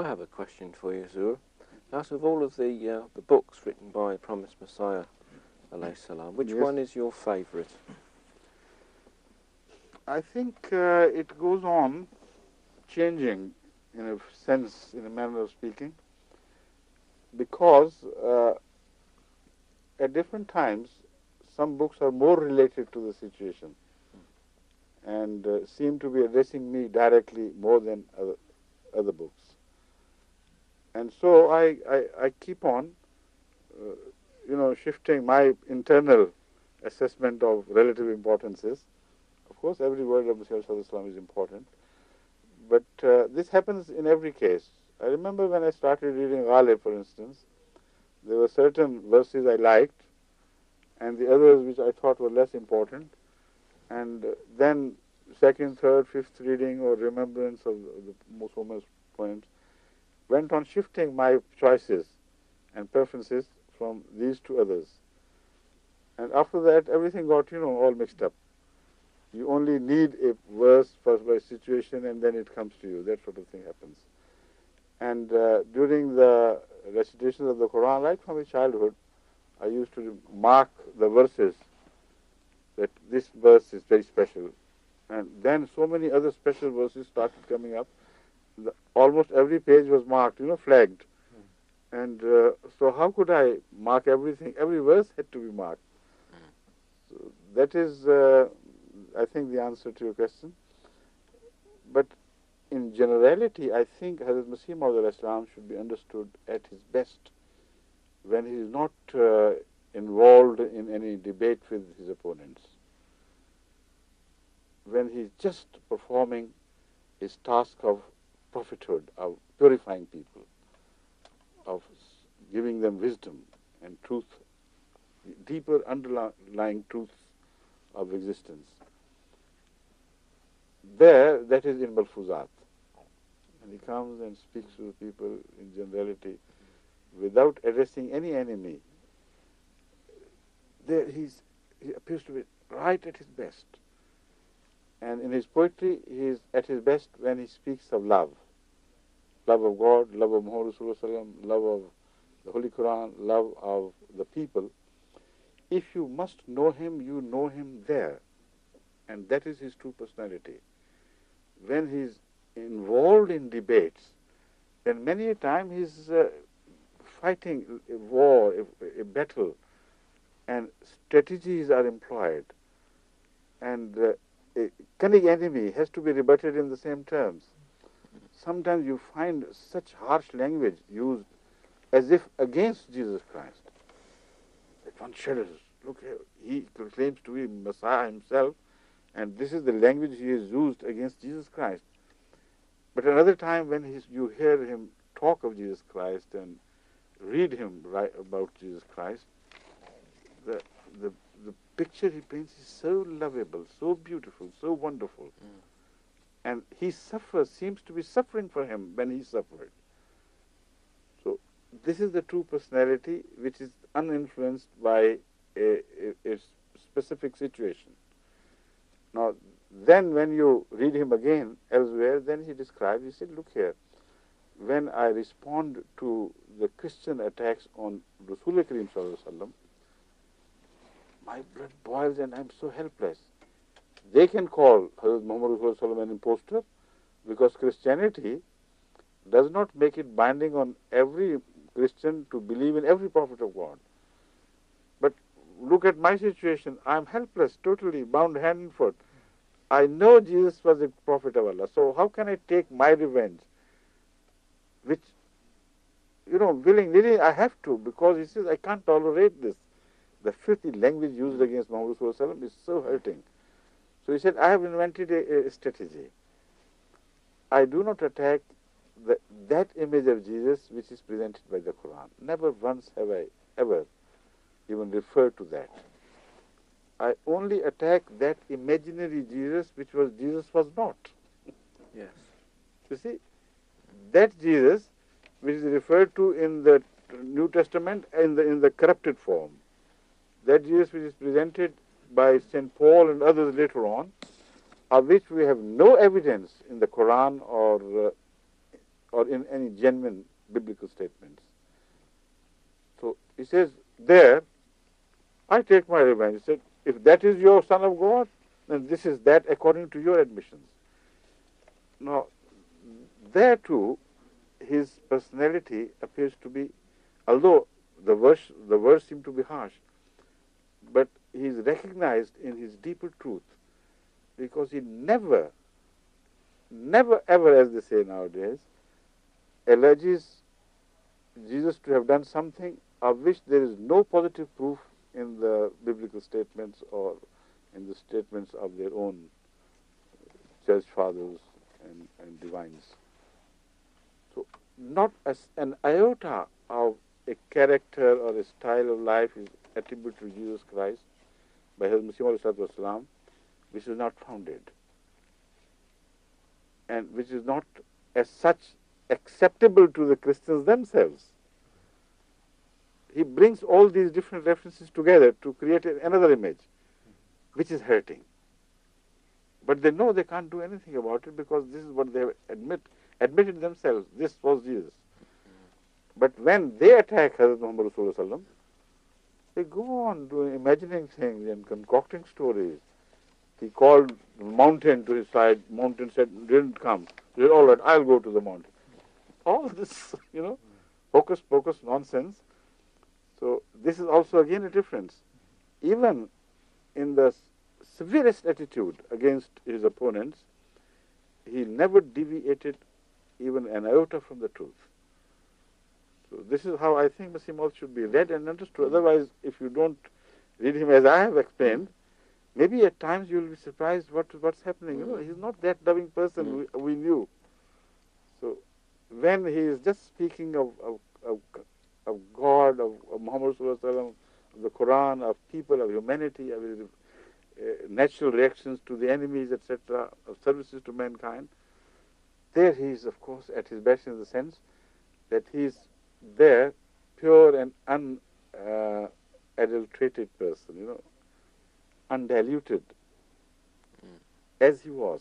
I have a question for you, Hazoor. Out of all of the books written by Promised Messiah, السلام, which one is your favourite? I think it goes on changing in a sense, in a manner of speaking, because at different times some books are more related to the situation and seem to be addressing me directly more than other books. And so I keep on, shifting my internal assessment of relative importances. Of course, every word of Messenger is important, but this happens in every case. I remember when I started reading Ghulam, for instance, there were certain verses I liked, and the others which I thought were less important. And then second, third, fifth reading or remembrance of the most famous poems went on shifting my choices and preferences from these to others. And after that, everything got, all mixed up. You only need a verse first by situation, and then it comes to you. That sort of thing happens. And during the recitation of the Quran, right from my childhood, I used to mark the verses, that this verse is very special. And then so many other special verses started coming up. Almost every page was marked, flagged. And so how could I mark everything? Every verse had to be marked. So that is, I think, the answer to your question. But in generality, I think Hazrat Masih Maud should be understood at his best when he is not involved in any debate with his opponents. When he is just performing his task of prophethood, of purifying people, of giving them wisdom and truth, deeper underlying truths of existence. There, that is in Malfuzat. And he comes and speaks to the people in generality without addressing any enemy. There he appears to be right at his best. And in his poetry, he is at his best when he speaks of love. Love of God, love of Muhammad Rasulullah, love of the Holy Quran, love of the people. If you must know him, you know him there. And that is his true personality. When he is involved in debates, then many a time he is fighting a war, a battle, and strategies are employed. And a cunning enemy has to be rebutted in the same terms. Sometimes you find such harsh language used as if against Jesus Christ. That one shudders. Look here, he claims to be Messiah himself, and this is the language he has used against Jesus Christ. But another time when you hear him talk of Jesus Christ and read him write about Jesus Christ, the picture he paints is so lovable, so beautiful, so wonderful. And he seems to be suffering for him when he suffered. So this is the true personality which is uninfluenced by a specific situation. Now, then when you read him again elsewhere, then he describes, he said, look here, when I respond to the Christian attacks on Rasulullah Kareem Sallallahu Alaihi Wasallam, my blood boils and I'm so helpless. They can call Hazrat Muhammad Rasulullah an impostor because Christianity does not make it binding on every Christian to believe in every prophet of God. But look at my situation. I'm helpless, totally bound hand and foot. I know Jesus was a prophet of Allah, so how can I take my revenge? Which, willingly I have to, because he says I can't tolerate this. The filthy language used against Muhammad is so hurting. So he said, I have invented a strategy. I do not attack that image of Jesus which is presented by the Quran. Never once have I ever even referred to that. I only attack that imaginary Jesus which Jesus was not. Yes. You see, that Jesus which is referred to in the New Testament in the corrupted form, that Jesus which is presented by St. Paul and others later on, of which we have no evidence in the Quran or or in any genuine biblical statements. So he says there, I take my revenge. He said, if that is your Son of God, then this is that according to your admissions. Now, there too, his personality appears to be, although the words seem to be harsh, but he is recognized in his deeper truth, because he never ever, as they say nowadays, alleges Jesus to have done something of which there is no positive proof in the biblical statements or in the statements of their own church fathers and divines. So not as an iota of a character or a style of life is attributed to Jesus Christ by Hazrat Mirza, which is not founded and which is not as such acceptable to the Christians themselves. He brings all these different references together to create another image, which is hurting. But they know they can't do anything about it, because this is what they have admitted themselves. This was Jesus. But when they attack Hazrat Muhammad Rasulullah, they go on doing, imagining things and concocting stories. He called the mountain to his side. Mountain said, didn't come. He said, all right, I'll go to the mountain. All this, hocus pocus nonsense. So this is also again a difference. Even in the severest attitude against his opponents, he never deviated even an iota from the truth. So this is how I think Masih Maud should be read and understood. Otherwise, if you don't read him as I have explained, maybe at times you will be surprised what's happening. He's not that loving person we knew. So when he is just speaking of God, of Muhammad Sallallahu, of the Quran, of people, of humanity, of natural reactions to the enemies, etc., of services to mankind, there he is, of course, at his best, in the sense that he is there, pure and unadulterated person, undiluted, as he was.